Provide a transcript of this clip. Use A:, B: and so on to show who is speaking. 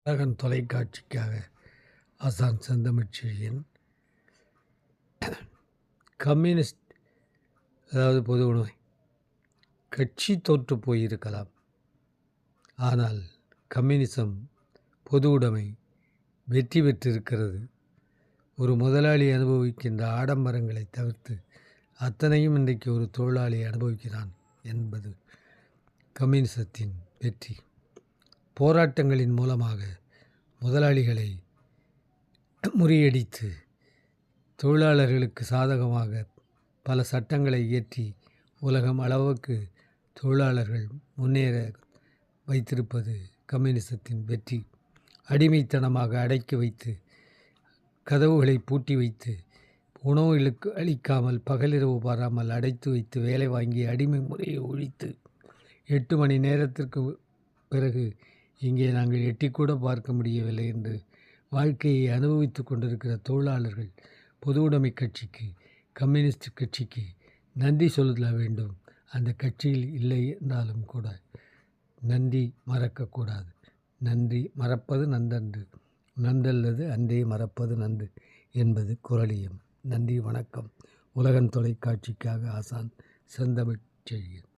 A: உலகன் தொலைக்காட்சிக்காக ஆசான் செந்தமிழ்ச்செழியன். கம்யூனிஸ்ட் அதாவது பொது உடைமை கட்சி தோற்று போயிருக்கலாம், ஆனால் கம்யூனிசம் பொது உடைமை வெற்றி பெற்றிருக்கிறது. ஒரு முதலாளி அனுபவிக்கின்ற ஆடம்பரங்களை தவிர்த்து அத்தனையும் இன்றைக்கு ஒரு தொழிலாளி அனுபவிக்கிறான் என்பது கம்யூனிசத்தின் வெற்றி. போராட்டங்களின் மூலமாக முதலாளிகளை முறியடித்து தொழிலாளர்களுக்கு சாதகமாக பல சட்டங்களை இயற்றி உலகம் அளவுக்கு தொழிலாளர்கள் முன்னேற வைத்திருப்பது கம்யூனிசத்தின் வெற்றி. அடிமைத்தனமாக அடக்கி வைத்து கதவுகளை பூட்டி வைத்து உணவுகளுக்கு அளிக்காமல் பகலிரவு பாராமல் அடைத்து வைத்து வேலை வாங்கி அடிமை முறையை ஒழித்து 8 மணி நேரத்திற்கு பிறகு இங்கே நாங்கள் எட்டிக்கூட பார்க்க முடியவில்லை என்று வாழ்க்கையை அனுபவித்து கொண்டிருக்கிற தொழிலாளர்கள் பொது உடைமை கட்சிக்கு, கம்யூனிஸ்ட் கட்சிக்கு நன்றி சொல்ல வேண்டும். அந்த கட்சியில் இல்லை என்றாலும் கூட நன்றி மறக்கக்கூடாது. நன்றி மறப்பது நன்றன்று, நன்றல்லது அன்றே மறப்பது நன்று என்பது குறளியம். நன்றி, வணக்கம். உலகன் தொலைக்காட்சிக்காக ஆசான் செந்தமிழ்ச்செழியன்.